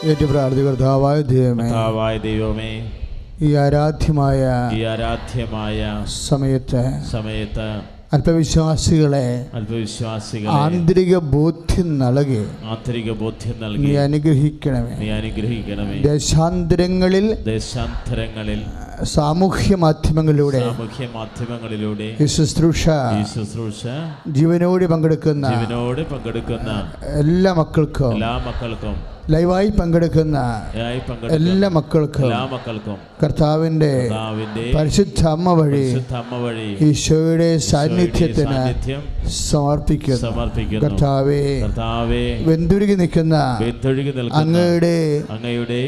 ഏറ്റവും പ്രാർത്ഥിക കർത്താവായ ദൈവമേ, ഈ ആരാധ്യമായ സമയത്ത് അല്പവിശ്വാസികളെ ആന്തരിക ബോധ്യം നൽകി നീ അനുഗ്രഹിക്കണമേ. ദേശാന്തരങ്ങളിൽ സാമൂഹ്യ മാധ്യമങ്ങളിലൂടെ ഈ ശുശ്രൂഷ ജീവനോട് പങ്കെടുക്കുന്ന എല്ലാ മക്കൾക്കും ലൈവായി പങ്കെടുക്കുന്ന എല്ലാ മക്കൾക്കും കർത്താവിൻ്റെ പരിശുദ്ധ അമ്മ വഴി ഈശോയുടെ സാന്നിധ്യത്തിന് സമർപ്പിക്കുന്നു. കർത്താവേ, വെന്തുരുകി നിൽക്കുന്ന അങ്ങയുടെ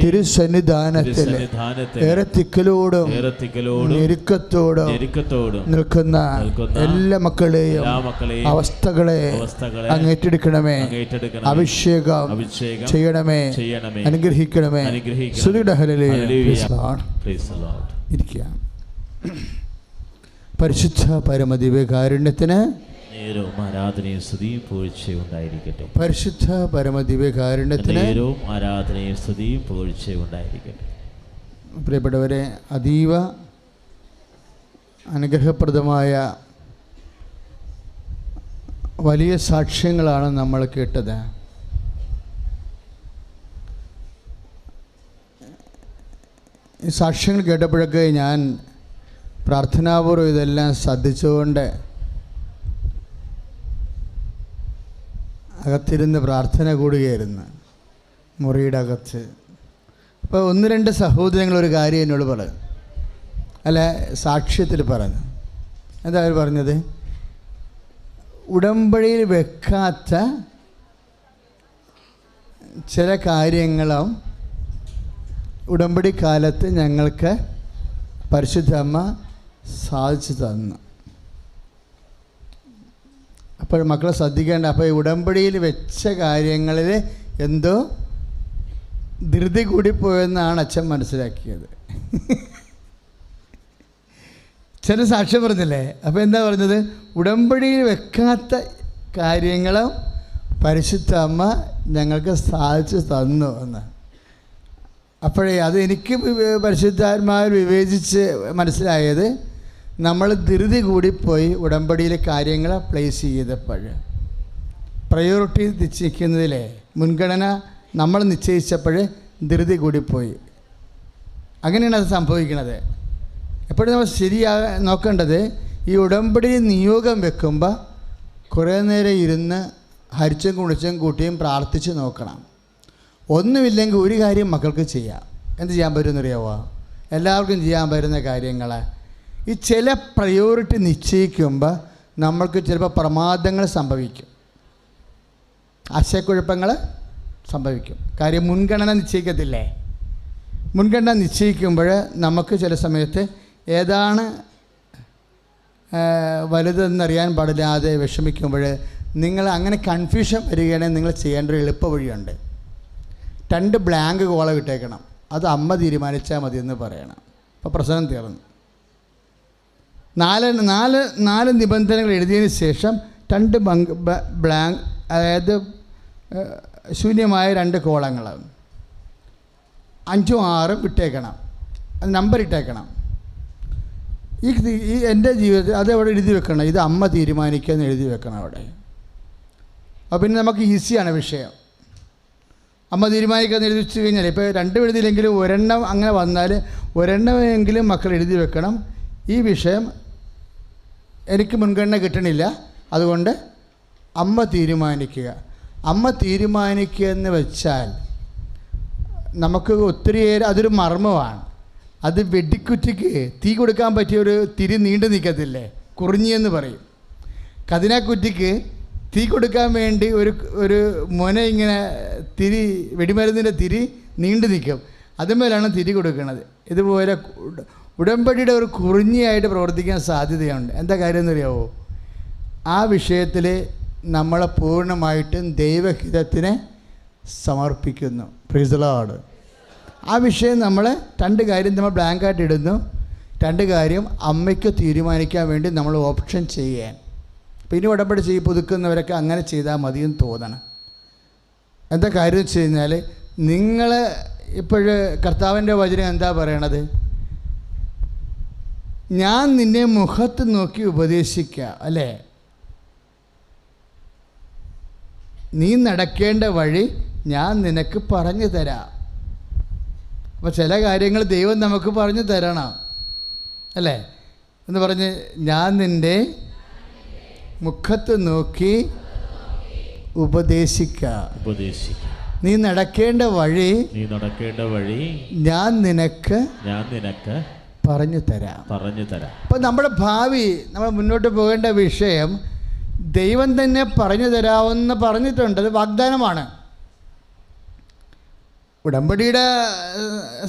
തിരുസന്നിധാനത്തിൽ ഏറെ തിക്കലോടും ഞെരുക്കത്തോടും നിൽക്കുന്ന എല്ലാ മക്കളെയും അവസ്ഥകളെ അങ്ങ് ഏറ്റെടുക്കണമേ. അഭിഷേകം ചെയ്യണമേ, അനുഗ്രഹിക്കണമേ. പരിശുദ്ധ പരമദിവ്യകാരുണ്യത്തിന് ആരാധനയും സ്തുതിയും പുകഴ്ചയും ഉണ്ടായിരിക്കട്ടെ. പരിശുദ്ധ പരമദിവ്യകാരുണ്യത്തിന് ആരാധനയും സ്തുതിയും പുകഴ്ചയും ഉണ്ടായിരിക്കട്ടെ. പ്രിയപ്പെട്ടവരെ, അതീവ അനുഗ്രഹപ്രദമായ വലിയ സാക്ഷ്യങ്ങളാണ് നമ്മൾ കേട്ടത്. ഈ സാക്ഷ്യങ്ങൾ കേട്ടപ്പോഴൊക്കെ ഞാൻ പ്രാർത്ഥനാപൂർവ്വം ഇതെല്ലാം ശ്രദ്ധിച്ചുകൊണ്ട് അകത്തിരുന്ന് പ്രാർത്ഥന കൂടുകയായിരുന്നു, മുറിയുടെ അകത്ത്. അപ്പോൾ ഒന്ന് രണ്ട് സഹോദരങ്ങൾ ഒരു കാര്യം എന്നോട് പറഞ്ഞു, അല്ല സാക്ഷ്യത്തിൽ പറഞ്ഞു. എന്താ അവർ പറഞ്ഞത്? ഉടമ്പടിയിൽ വെക്കാത്ത ചില കാര്യങ്ങളും ഉടമ്പടി കാലത്ത് ഞങ്ങൾക്ക് പരിശുദ്ധ അമ്മ സാധിച്ചു തന്നു. അപ്പോൾ മക്കളെ ശ്രദ്ധിക്കേണ്ട. അപ്പോൾ ഈ ഉടമ്പടിയിൽ വെച്ച കാര്യങ്ങളിൽ എന്തോ ധൃതി കൂടിപ്പോയെന്നാണ് അച്ഛൻ മനസ്സിലാക്കിയത്. ചില സാക്ഷ്യം പറഞ്ഞില്ലേ? അപ്പോൾ എന്താ പറഞ്ഞത്? ഉടമ്പടിയിൽ വെക്കാത്ത കാര്യങ്ങളും പരിശുദ്ധ അമ്മ ഞങ്ങൾക്ക് സാധിച്ചു തന്നു എന്ന്. അപ്പോഴേ അത് എനിക്ക് പരിശുദ്ധാത്മാവിൽ വിവേചിച്ച് മനസ്സിലായത്, നമ്മൾ ധൃതി കൂടിപ്പോയി ഉടമ്പടിയിലെ കാര്യങ്ങൾ പ്ലേസ് ചെയ്തപ്പോൾ, പ്രയോറിറ്റി നിശ്ചയിക്കുന്നതിലെ മുൻഗണന നമ്മൾ നിശ്ചയിച്ചപ്പോൾ ധൃതി കൂടിപ്പോയി. അങ്ങനെയാണ് അത് സംഭവിക്കുന്നത്. എപ്പോഴും നമ്മൾ നോക്കേണ്ടത്, ഈ ഉടമ്പടി നിയോഗം വെക്കുമ്പോൾ കുറേ നേരം ഇരുന്ന് ഹരിച്ചും കുണിച്ചും കൂട്ടിയും പ്രാർത്ഥിച്ച് നോക്കണം. ഒന്നുമില്ലെങ്കിൽ ഒരു കാര്യം മക്കൾക്ക് ചെയ്യാം. എന്ത് ചെയ്യാൻ പറ്റുമെന്നറിയാവോ? എല്ലാവർക്കും ചെയ്യാൻ പറ്റുന്ന കാര്യങ്ങൾ, ഈ ചില പ്രയോറിറ്റി നിശ്ചയിക്കുമ്പോൾ നമ്മൾക്ക് ചിലപ്പോൾ പ്രമാദങ്ങൾ സംഭവിക്കും, ആശയക്കുഴപ്പങ്ങൾ സംഭവിക്കും. കാര്യം മുൻഗണന നിശ്ചയിക്കത്തില്ലേ? മുൻഗണന നിശ്ചയിക്കുമ്പോൾ നമുക്ക് ചില സമയത്ത് ഏതാണ് വലുതെന്നറിയാൻ പാടില്ലാതെ വിഷമിക്കുമ്പോൾ നിങ്ങൾ അങ്ങനെ കൺഫ്യൂഷൻ വരികയാണെങ്കിൽ നിങ്ങൾ ചെയ്യേണ്ട ഒരു എളുപ്പ വഴിയുണ്ട്. 2 ബ്ലാങ്ക് കോള കിട്ടേക്കണം. അത് അമ്മ തീരുമാനിച്ചാൽ മതി എന്ന് പറയണം. അപ്പോൾ പ്രശ്നം തീർന്നു. 4 നിബന്ധനകൾ എഴുതിയതിന് ശേഷം 2 ബ്ലാങ്ക്, അതായത് ശൂന്യമായ 2 കോളങ്ങൾ 5ഉം 6ഉം ഇട്ടേക്കണം. അത് നമ്പർ ഇട്ടേക്കണം. ഈ എൻ്റെ ജീവിതത്തിൽ അത് അവിടെ എഴുതി വെക്കണം. ഇത് അമ്മ തീരുമാനിക്കുക എന്ന് എഴുതി വെക്കണം അവിടെ. അപ്പോൾ പിന്നെ നമുക്ക് ഈസിയാണ് വിഷയം. അമ്മ തീരുമാനിക്കാമെന്ന് എഴുതി വെച്ച് കഴിഞ്ഞാൽ, ഇപ്പോൾ 2 എഴുതിയില്ലെങ്കിലും 1 അങ്ങനെ വന്നാൽ 1 മക്കൾ എഴുതി വെക്കണം. ഈ വിഷയം എനിക്ക് മുൻഗണന കിട്ടണില്ല, അതുകൊണ്ട് അമ്മ തീരുമാനിക്കുക. അമ്മ തീരുമാനിക്കുക എന്ന് വെച്ചാൽ നമുക്ക് ഒത്തിരിയേറെ അതൊരു മർമ്മമാണ്. അത് വെടിക്കുറ്റിക്ക് തീ കൊടുക്കാൻ പറ്റിയൊരു തിരി നീണ്ടു നിൽക്കത്തില്ലേ, കുറിഞ്ഞിയെന്ന് പറയും. കതിനാക്കുറ്റിക്ക് തീ കൊടുക്കാൻ വേണ്ടി ഒരു മുന ഇങ്ങനെ തിരി, വെടിമരുന്നിൻ്റെ തിരി നീണ്ടു നിൽക്കും. അതുമേലാണ് തിരി കൊടുക്കുന്നത്. ഇതുപോലെ ഉടമ്പടിയുടെ ഒരു കുറിഞ്ഞിയായിട്ട് പ്രവർത്തിക്കാൻ സാധ്യതയുണ്ട്. എന്താ കാര്യം എന്നറിയാവോ? ആ വിഷയത്തിൽ നമ്മളെ പൂർണ്ണമായിട്ടും ദൈവഹിതത്തിന് സമർപ്പിക്കുന്നു. Price the Lord. ആ വിഷയം നമ്മൾ 2 കാര്യം നമ്മൾ ബ്ലാങ്കായിട്ട് ഇടുന്നു. 2 കാര്യം അമ്മയ്ക്ക് തീരുമാനിക്കാൻ വേണ്ടി നമ്മൾ ഓപ്ഷൻ ചെയ്യാൻ. പിന്നെ ഉടമ്പടി പുതുക്കുന്നവരൊക്കെ അങ്ങനെ ചെയ്താൽ മതിയെന്ന് തോന്നണം. എന്താ കാര്യം വെച്ച് കഴിഞ്ഞാൽ നിങ്ങൾ ഇപ്പോൾ കർത്താവിൻ്റെ വചനം എന്താ പറയണത്? ഞാൻ നിന്നെ മുഖത്ത് നോക്കി ഉപദേശിക്കുക, അല്ലേ? നീ നടക്കേണ്ട വഴി ഞാൻ നിനക്ക് പറഞ്ഞു തരാം. അപ്പോൾ ചില കാര്യങ്ങൾ ദൈവം നമുക്ക് പറഞ്ഞു തരണം, അല്ലേ? എന്ന് പറഞ്ഞ് ഞാൻ നിൻ്റെ മുഖത്ത് നോക്കി ഉപദേശിക്കുക. നീ നടക്കേണ്ട വഴി ഞാൻ നിനക്ക് പറഞ്ഞു തരാം. അപ്പം നമ്മുടെ ഭാവി, നമ്മൾ മുന്നോട്ട് പോകേണ്ട വിഷയം ദൈവം തന്നെ പറഞ്ഞു തരാമെന്ന് പറഞ്ഞിട്ടുണ്ട്. അത് വാഗ്ദാനമാണ്. ഉടമ്പടിയുടെ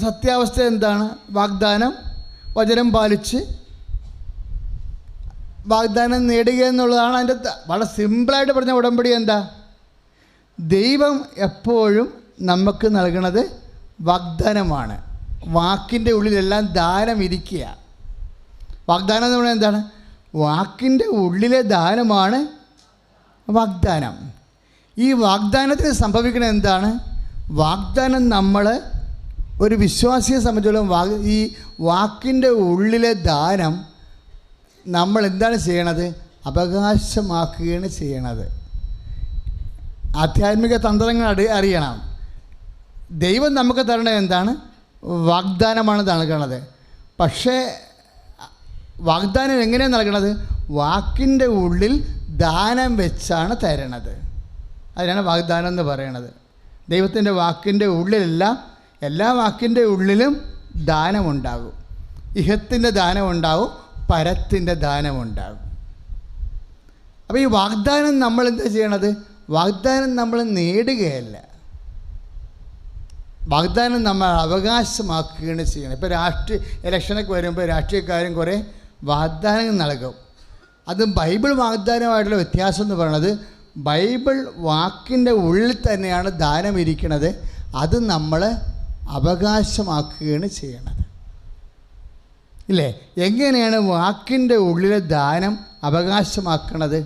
സത്യാവസ്ഥ എന്താണ്? വാഗ്ദാനം, വചനം പാലിച്ച് വാഗ്ദാനം നേടുക എന്നുള്ളതാണ്. അതിൻ്റെ വളരെ സിമ്പിളായിട്ട് പറഞ്ഞ ഉടമ്പടി എന്താ? ദൈവം എപ്പോഴും നമുക്ക് നൽകുന്നത് വാഗ്ദാനമാണ്. വാക്കിൻ്റെ ഉള്ളിലെല്ലാം ദാനം ഇരിക്കുക. വാഗ്ദാനം എന്ന് പറഞ്ഞാൽ എന്താണ്? വാക്കിൻ്റെ ഉള്ളിലെ ദാനമാണ് വാഗ്ദാനം. ഈ വാഗ്ദാനത്തിന് സംഭവിക്കുന്നത് എന്താണ്? വാഗ്ദാനം നമ്മൾ ഒരു വിശ്വാസിയെ സംബന്ധിച്ചിടത്തോളം ഈ വാക്കിൻ്റെ ഉള്ളിലെ ദാനം നമ്മൾ എന്താണ് ചെയ്യണത്? അവകാശമാക്കുകയാണ് ചെയ്യണത്. ആധ്യാത്മിക തന്ത്രങ്ങൾ അറിയണം. ദൈവം നമുക്ക് തരണത് എന്താണ്? വാഗ്ദാനമാണ് നൽകണത്. പക്ഷേ വാഗ്ദാനം എങ്ങനെയാണ് നൽകണത്? വാക്കിൻ്റെ ഉള്ളിൽ ദാനം വെച്ചാണ് തരണത്. അതിനാണ് വാഗ്ദാനം എന്ന് പറയണത്. ദൈവത്തിൻ്റെ വാക്കിൻ്റെ ഉള്ളിലെല്ലാം, എല്ലാ വാക്കിൻ്റെ ഉള്ളിലും ദാനമുണ്ടാകും. ഇഹത്തിൻ്റെ ദാനമുണ്ടാകും, പരത്തിൻ്റെ ദാനമുണ്ടാകും. അപ്പോൾ ഈ വാഗ്ദാനം നമ്മൾ എന്താ ചെയ്യണത്? വാഗ്ദാനം നമ്മൾ നേടുകയല്ല, വാഗ്ദാനം നമ്മൾ അവകാശമാക്കുകയാണ് ചെയ്യണം. ഇപ്പോൾ ഇലക്ഷനൊക്കെ വരുമ്പോൾ രാഷ്ട്രീയക്കാരും കുറേ വാഗ്ദാനങ്ങൾ നൽകും. അതും ബൈബിൾ വാഗ്ദാനമായിട്ടുള്ള വ്യത്യാസം എന്ന് പറയുന്നത്, ബൈബിൾ വാക്കിൻ്റെ ഉള്ളിൽ തന്നെയാണ് ദാനം ഇരിക്കുന്നത്. അത് നമ്മൾ അവകാശമാക്കുകയാണ് ചെയ്യണത്, ഇല്ലേ? എങ്ങനെയാണ് വാക്കിൻ്റെ ഉള്ളിലെ ദാനം അവകാശമാക്കണത്?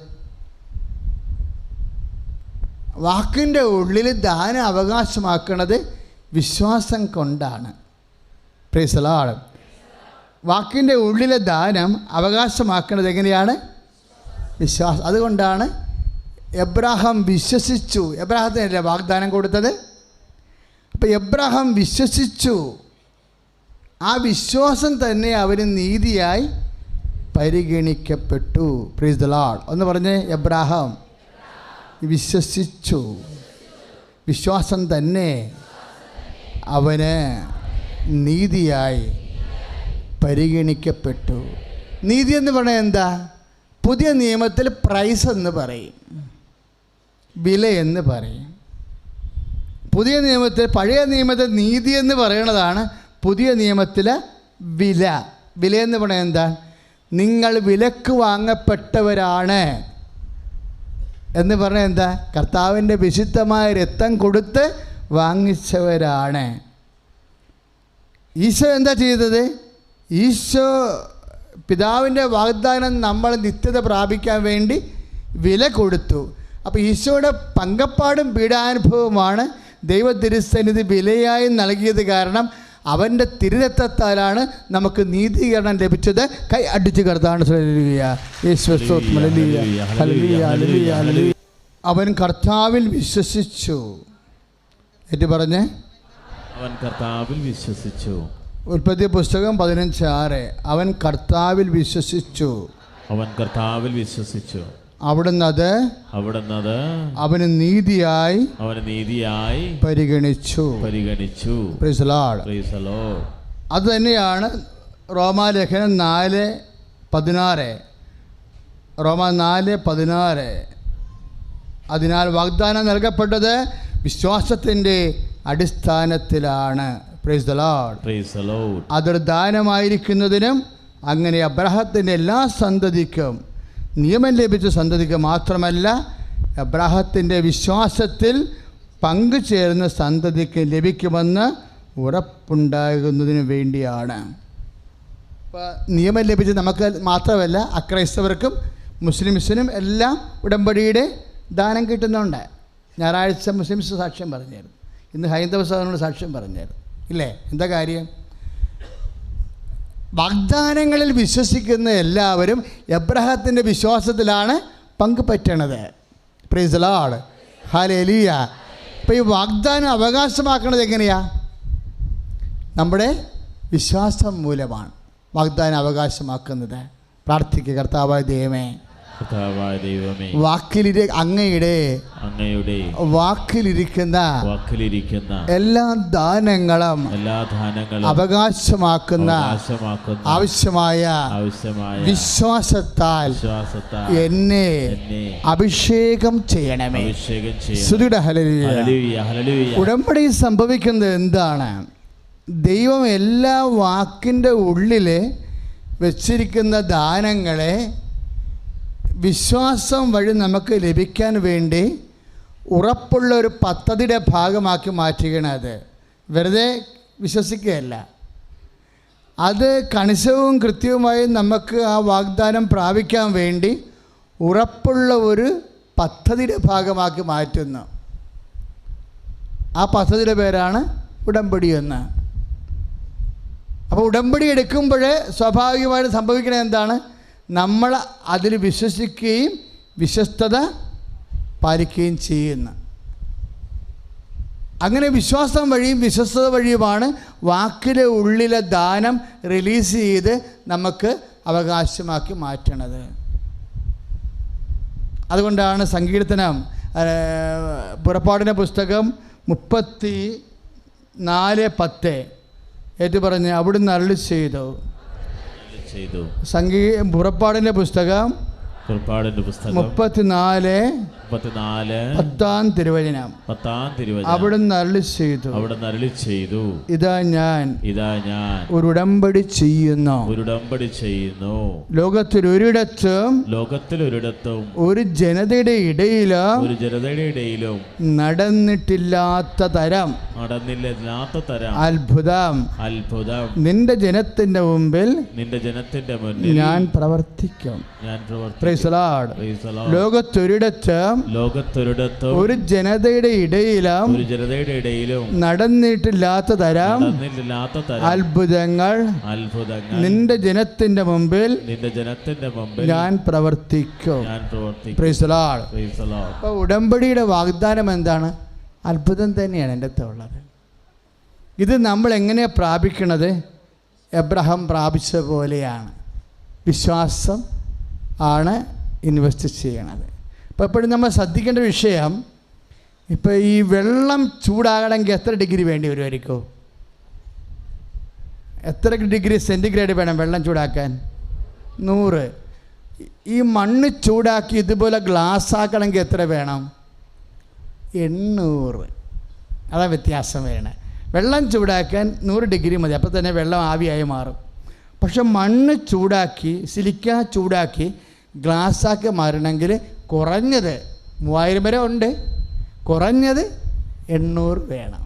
വാക്കിൻ്റെ ഉള്ളിൽ ദാനം അവകാശമാക്കുന്നത് വിശ്വാസം കൊണ്ടാണ്. Price the Lord. വാക്കിൻ്റെ ഉള്ളിലെ ദാനം അവകാശമാക്കുന്നത് എങ്ങനെയാണ്? വിശ്വാസം. അതുകൊണ്ടാണ് എബ്രാഹാം വിശ്വസിച്ചു. എബ്രാഹത്തിനല്ലേ വാഗ്ദാനം കൊടുത്തത്? അപ്പോൾ എബ്രാഹാം വിശ്വസിച്ചു. ആ വിശ്വാസം തന്നെ അവന് നീതിയായി പരിഗണിക്കപ്പെട്ടു. Praise the Lord. ഒന്ന് പറഞ്ഞേ, എബ്രാഹാം വിശ്വസിച്ചു. വിശ്വാസം തന്നെ അവന് നീതിയായി പരിഗണിക്കപ്പെട്ടു. നീതി എന്ന് പറഞ്ഞാൽ എന്താ? പുതിയ നിയമത്തിൽ പ്രൈസ് എന്ന് പറയും, വില എന്ന് പറയും. പുതിയ നിയമത്തിൽ, പഴയ നിയമത്തിൽ നീതി എന്ന് പറയുന്നതാണ് പുതിയ നിയമത്തിലെ വില. വില എന്ന് പറഞ്ഞാൽ എന്താ? നിങ്ങൾ വിലക്ക് വാങ്ങപ്പെട്ടവരാണ് എന്ന് പറഞ്ഞാൽ എന്താ? കർത്താവിൻ്റെ വിശുദ്ധമായ രക്തം കൊടുത്ത് വാങ്ങിച്ചവരാണ്. ഈശോ എന്താ ചെയ്തത്? ഈശോ പിതാവിൻ്റെ വാഗ്ദാനം നമ്മൾ നിത്യത പ്രാപിക്കാൻ വേണ്ടി വില കൊടുത്തു. അപ്പോൾ ഈശോയുടെ പങ്കപ്പാടും പീഡാനുഭവമാണ് ദൈവ തിരുസന്നിധി വിലയായി നൽകിയത്. കാരണം അവൻ്റെ തിരുരക്തത്താലാണ് നമുക്ക് നീതീകരണം ലഭിച്ചത്. കൈ അടിച്ച് കർത്താവാണ്. അവൻ കർത്താവിൽ വിശ്വസിച്ചു. ഏറ്റു പറഞ്ഞേ, അവൻ കർത്താവിൽ വിശ്വസിച്ചു. ഉൽപ്പത്തി പുസ്തകം 15:6. അവൻ കർത്താവിൽ വിശ്വസിച്ചു. അവൻ കർത്താവിൽ വിശ്വസിച്ചു. അവിടുന്ന് അത് അവന് നീതിയായി പരിഗണിച്ചു. Price the Lord. അത് തന്നെയാണ് റോമാലേഖനം 4:16. റോമ 4:16. അതിനാൽ വാഗ്ദാനം നൽകപ്പെട്ടത് വിശ്വാസത്തിൻ്റെ അടിസ്ഥാനത്തിലാണ്. Price the Lord. അതൊരു ദാനമായിരിക്കുന്നതിനും അങ്ങനെ അബ്രാഹത്തിൻ്റെ എല്ലാ സന്തതിക്കും, നിയമം ലഭിച്ച സന്തതിക്ക് മാത്രമല്ല, അബ്രാഹത്തിൻ്റെ വിശ്വാസത്തിൽ പങ്കുചേരുന്ന സന്തതിക്ക് ലഭിക്കുമെന്ന് ഉറപ്പുണ്ടാകുന്നതിന് വേണ്ടിയാണ്. ഇപ്പോൾ നിയമം ലഭിച്ച് നമുക്ക് മാത്രമല്ല, അക്രൈസ്തവർക്കും മുസ്ലിംസിനും എല്ലാം ഉടമ്പടിയുടെ ദാനം കിട്ടുന്നുണ്ട്. ഞായറാഴ്ച മുസ്ലിംസ് സാക്ഷ്യം പറഞ്ഞായിരുന്നു. ഇന്ന് ഹൈന്ദവ സഹോദരനോട് സാക്ഷ്യം പറഞ്ഞായിരുന്നു ഇല്ലേ? എന്താ കാര്യം? വാഗ്ദാനങ്ങളിൽ വിശ്വസിക്കുന്ന എല്ലാവരും എബ്രഹാത്തിൻ്റെ വിശ്വാസത്തിലാണ് പങ്കുപറ്റണത്. Praise the Lord, hallelujah. അപ്പോൾ ഈ വാഗ്ദാനം അവകാശമാക്കുന്നത് എങ്ങനെയാണ്? നമ്മുടെ വിശ്വാസം മൂലമാണ് വാഗ്ദാനം അവകാശമാക്കുന്നത്. പ്രാർത്ഥിക്കുക. കർത്താവായ ദൈവമേ, അങ്ങയുടെ വാക്കിലിരിക്കുന്ന എല്ലാ ദാനങ്ങളും അവകാശമാക്കുന്ന ആവശ്യമായ വിശ്വാസത്താൽ എന്നെ അഭിഷേകം ചെയ്യണമേ. സ്തുതിയുടെ ഹല്ലേലൂയ. ഉടമ്പടി സംഭവിക്കുന്നത് എന്താണ്? ദൈവം എല്ലാ വാക്കിൻ്റെ ഉള്ളിൽ വച്ചിരിക്കുന്ന ദാനങ്ങളെ വിശ്വാസം വഴി നമുക്ക് ലഭിക്കാൻ വേണ്ടി ഉറപ്പുള്ള ഒരു പദ്ധതിയുടെ ഭാഗമാക്കി മാറ്റുകയാണ്. അത് വെറുതെ വിശ്വസിക്കുകയല്ല, അത് കണിശവും കൃത്യവുമായി നമുക്ക് ആ വാഗ്ദാനം പ്രാപിക്കാൻ വേണ്ടി ഉറപ്പുള്ള ഒരു പദ്ധതിയുടെ ഭാഗമാക്കി മാറ്റുന്നു. ആ പദ്ധതിയുടെ പേരാണ് ഉടമ്പടി എന്ന്. അപ്പോൾ ഉടമ്പടി എടുക്കുമ്പോൾ സ്വാഭാവികമായിട്ട് സംഭവിക്കുന്നത് എന്താണ്? നമ്മൾ അതിൽ വിശ്വസിക്കുകയും വിശ്വസ്തത പാലിക്കുകയും ചെയ്യുന്നു. അങ്ങനെ വിശ്വാസം വഴിയും വിശ്വസ്തത വഴിയുമാണ് വാക്കിലെ ഉള്ളിലെ ദാനം റിലീസ് ചെയ്ത് നമുക്ക് അവകാശമാക്കി മാറ്റണത്. അതുകൊണ്ടാണ് സങ്കീർത്തനം പുറപ്പാടിൻ്റെ പുസ്തകം 34:10 ഏറ്റു പറഞ്ഞ് അവിടുന്ന് അരുളി ചെയ്തു. പുറപ്പാടിൻ്റെ പുസ്തകം 34:10 തിരുവചനം. അവിടുന്ന് അരുളി ചെയ്തു, ഇതാ ഞാൻ ഒരു ഉടമ്പടി ചെയ്യുന്നു. ലോകത്തിൽ ഒരിടത്തും ഒരു ജനതയുടെ ഇടയിലും നടന്നിട്ടില്ലാത്ത തരം അത്ഭുതം നിന്റെ ജനത്തിന്റെ മുമ്പിൽ ഞാൻ പ്രവർത്തിക്കും. ലോകത്തൊരിടത്തും ഒരു ജനതയുടെ ഇടയിലും നടന്നിട്ടില്ലാത്ത തരം അത്ഭുതങ്ങൾ നിന്റെ ജനത്തിന്റെ മുമ്പിൽ ഞാൻ പ്രവർത്തിക്കും. Price the Lord. അപ്പോൾ ഉടമ്പടിയുടെ വാഗ്ദാനം എന്താണ്? അത്ഭുതം തന്നെയാണ് എൻ്റെ അടുത്ത് ഉള്ളത്. ഇത് നമ്മൾ എങ്ങനെയാണ് പ്രാപിക്കണത്? എബ്രഹാം പ്രാപിച്ച പോലെയാണ്. വിശ്വാസം ആണ് ഇൻവെസ്റ്റ് ചെയ്യണത്. അപ്പോൾ എപ്പോഴും നമ്മൾ ശ്രദ്ധിക്കേണ്ട വിഷയം, ഇപ്പോൾ ഈ വെള്ളം ചൂടാകണമെങ്കിൽ എത്ര ഡിഗ്രി വേണ്ടി വരുമായിരിക്കും? എത്ര ഡിഗ്രി സെൻറ്റിഗ്രേഡ് വേണം വെള്ളം ചൂടാക്കാൻ? 100. ഈ മണ്ണ് ചൂടാക്കി ഇതുപോലെ ഗ്ലാസ് ആക്കണമെങ്കിൽ എത്ര വേണം? 800. അതാണ് വ്യത്യാസം വേണേ. വെള്ളം ചൂടാക്കാൻ 100 ഡിഗ്രി മതി, അപ്പോൾ തന്നെ വെള്ളം ആവിയായി മാറും. പക്ഷെ മണ്ണ് ചൂടാക്കി, സിലിക്ക ചൂടാക്കി ഗ്ലാസ്സാക്കി മാറണമെങ്കിൽ കുറഞ്ഞത് 3000 വരെ ഉണ്ട്, കുറഞ്ഞത് 800 വേണം.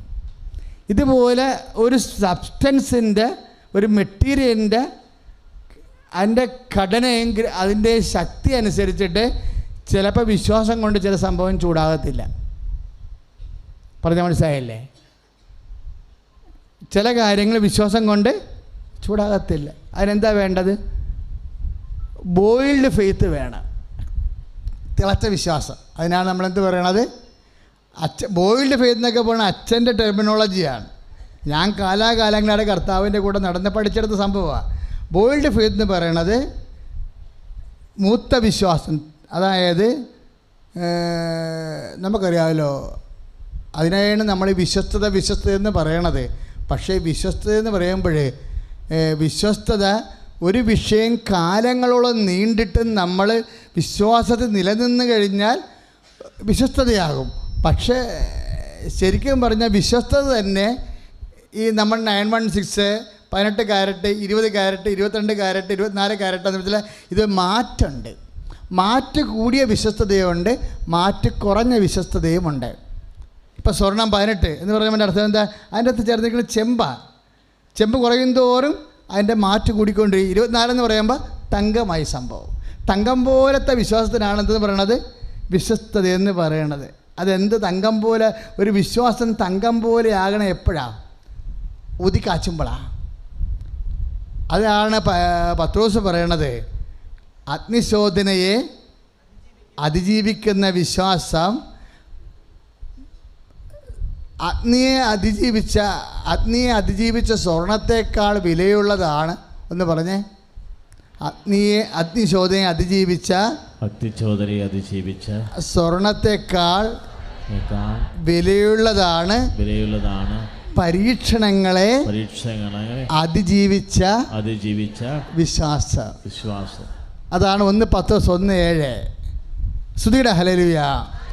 ഇതുപോലെ ഒരു സബ്സ്റ്റൻസിൻ്റെ, ഒരു മെറ്റീരിയലിൻ്റെ അതിൻ്റെ ഘടനയെങ്കിൽ അതിൻ്റെ ശക്തി അനുസരിച്ചിട്ട് ചിലപ്പോൾ വിശ്വാസം കൊണ്ട് ചില സംഭവം ചൂടാകത്തില്ല. പറഞ്ഞാൽ മനസ്സിലായില്ലേ? ചില കാര്യങ്ങൾ വിശ്വാസം കൊണ്ട് ചൂടാകത്തില്ല. അതിനെന്താ വേണ്ടത്? ബോയിൽഡ് ഫെയ്ത്ത് വേണം, തിളച്ച വിശ്വാസം. അതിനാണ് നമ്മളെന്ത് പറയണത്? ബോയിൽഡ് ഫെയ്ത്ത് എന്നൊക്കെ പറയുന്നത് അച്ഛൻ്റെ ടെർമിനോളജിയാണ്. ഞാൻ കാലാകാലങ്ങളുടെ കർത്താവിൻ്റെ കൂടെ നടന്ന് പഠിച്ചെടുത്ത സംഭവമാണ്. ബോയിൽഡ് ഫെയ്ത്ത് എന്ന് പറയണത് മൂത്ത വിശ്വാസം. അതായത് നമുക്കറിയാമല്ലോ, അതിനാണ് നമ്മൾ വിശ്വസ്തത എന്ന് പറയണത്. പക്ഷേ വിശ്വസ്തത എന്ന് പറയുമ്പോൾ വിശ്വസ്തത ഒരു വിഷയം കാലങ്ങളോളം നീണ്ടിട്ട് നമ്മൾ വിശ്വാസത്തിൽ നിലനിന്ന് കഴിഞ്ഞാൽ വിശ്വസ്തതയാകും. പക്ഷേ ശരിക്കും പറഞ്ഞാൽ വിശ്വസ്തത തന്നെ ഈ നമ്മൾ 916, 18 കാരറ്റ്, 20 കാരറ്റ്, 22 കാരറ്റ്, 24 കാരറ്റ് എന്ന വിധത്തിൽ ഇത് മാറ്റുണ്ട്. മാറ്റ് കൂടിയ വിശ്വസ്തതയുണ്ട്, മാറ്റ് കുറഞ്ഞ വിശ്വസ്തതയുമുണ്ട്. ഇപ്പോൾ സ്വർണം 18 എന്ന് പറയുമ്പോൾ അർത്ഥം എന്താ? അതിൻ്റെ അകത്ത് ചേർന്നിരിക്കുന്ന ചെമ്പാണ്. ചെമ്പ് കുറയും തോറും അതിൻ്റെ മാറ്റ് കൂടിക്കൊണ്ടിരിക്കും. 24 എന്ന് പറയുമ്പോൾ തങ്കമായി സംഭവം. തങ്കം പോലത്തെ വിശ്വാസത്തിനാണ് എന്തെന്ന് പറയണത്? വിശ്വസ്തത എന്ന് പറയണത്. അതെന്ത് തങ്കം പോലെ, ഒരു വിശ്വാസം തങ്കം പോലെ ആകണം എപ്പോഴാണ്? ഊതിക്കാച്ചുമ്പോഴാണ്. അതാണ് പത്രോസ് പറയണത്, അഗ്നിശോധനയെ അതിജീവിക്കുന്ന വിശ്വാസം അഗ്നിയെ അതിജീവിച്ച സ്വർണത്തേക്കാൾ വിലയുള്ളതാണ്. ഒന്ന് പറഞ്ഞേ, അഗ്നിശോധനയെ അതിജീവിച്ച സ്വർണത്തേക്കാൾ വിലയുള്ളതാണ് പരീക്ഷണങ്ങളെ അതിജീവിച്ച വിശ്വാസം. അതാണ് 1:10-1:7. സ്തുതിയുടെ ഹല്ലേലൂയ.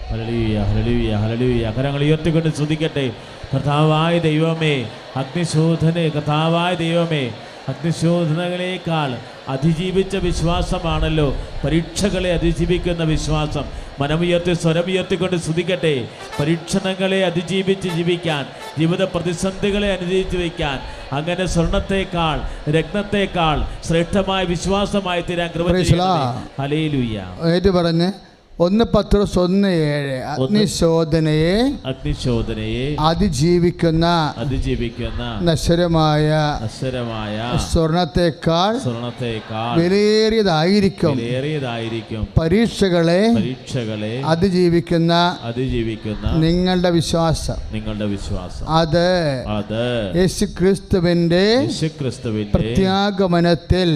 Hallelujah, hallelujah, hallelujah. കരങ്ങൾ ഉയർത്തിക്കൊണ്ട് സ്തുതിക്കട്ടെ. കർത്താവായ ദൈവമേ, കർത്താവായ ദൈവമേ, അഗ്നിശോധനകളേക്കാൾ അതിജീവിച്ച വിശ്വാസമാണല്ലോ പരീക്ഷകളെ അതിജീവിക്കുന്ന വിശ്വാസം. മനമുയർത്തി സ്വരമുയർത്തിക്കൊണ്ട് സ്തുതിക്കട്ടെ. പരീക്ഷണങ്ങളെ അതിജീവിച്ച് ജീവിക്കാൻ, ജീവിത പ്രതിസന്ധികളെ അതിജീവിച്ച് വയ്ക്കാൻ, അങ്ങനെ സ്വർണത്തേക്കാൾ രത്നത്തേക്കാൾ ശ്രേഷ്ഠമായ വിശ്വാസമായി തീരാൻ കൃപ ചെയ്യണമേ. ഹല്ലേലൂയ. ഏറ്റു പറഞ്ഞ് 1:10-1:7. അഗ്നിശോധനയെ അതിജീവിക്കുന്ന നശ്വരമായ സ്വർണത്തേക്കാൾ വിലയേറിയതായിരിക്കും പരീക്ഷകളെ അതിജീവിക്കുന്ന നിങ്ങളുടെ വിശ്വാസം. അത് യേശുക്രിസ്തുവിന്റെ പ്രത്യാഗമനത്തിൽ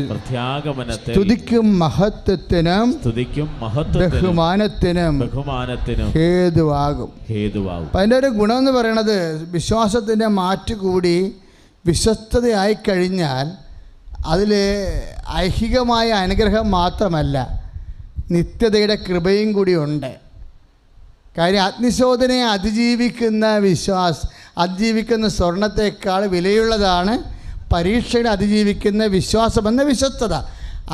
സ്തുതിക്കും മഹത്വത്തിനും ബഹുമാനത്തിനും ഹേതുവാകും. അതിൻ്റെ ഒരു ഗുണം എന്ന് പറയുന്നത്, വിശ്വാസത്തിൻ്റെ മാറ്റുകൂടി വിശ്വസ്തതയായി കഴിഞ്ഞാൽ അതിൽ ഐഹികമായ അനുഗ്രഹം മാത്രമല്ല, നിത്യതയുടെ കൃപയും കൂടി ഉണ്ട്. കാര്യം അഗ്നിശോധനയെ അതിജീവിക്കുന്ന സ്വർണത്തേക്കാൾ വിലയുള്ളതാണ് പരീക്ഷയുടെ അതിജീവിക്കുന്ന വിശ്വാസമെന്ന വിശ്വസ്തത.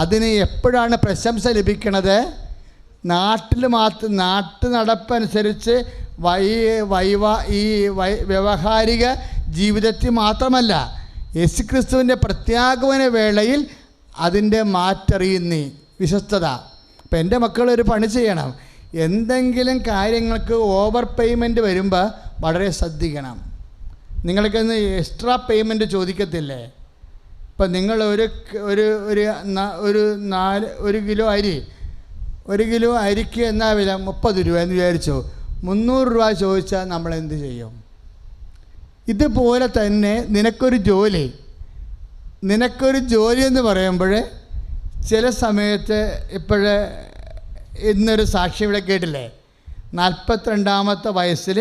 അതിന് എപ്പോഴാണ് പ്രശംസ ലഭിക്കുന്നത്? നാട്ടു നടപ്പനുസരിച്ച് വ്യവഹാരിക ജീവിതത്തിൽ മാത്രമല്ല, യേശുക്രിസ്തുവിൻ്റെ പ്രത്യാഗമന വേളയിൽ അതിൻ്റെ മാറ്ററിയുന്നീ വിശ്വസ്തത. അപ്പം എൻ്റെ മക്കളൊരു പണി ചെയ്യണം. എന്തെങ്കിലും കാര്യങ്ങൾക്ക് ഓവർ പേയ്മെൻറ്റ് വരുമ്പോൾ വളരെ ശ്രദ്ധിക്കണം. നിങ്ങൾക്കൊന്ന് എക്സ്ട്രാ പേയ്മെൻറ്റ് ചോദിക്കത്തില്ലേ? ഇപ്പം നിങ്ങൾ ഒരു കിലോ അരിക്ക് എന്നാ വില 30 രൂപ എന്ന് വിചാരിച്ചോ, 300 രൂപ ചോദിച്ചാൽ നമ്മളെന്ത് ചെയ്യും? ഇതുപോലെ തന്നെ നിനക്കൊരു ജോലി എന്ന് പറയുമ്പോൾ ചില സമയത്ത് ഇന്നൊരു സാക്ഷി ഇവിടെ കേട്ടില്ലേ, 42ാമത്തെ വയസ്സിൽ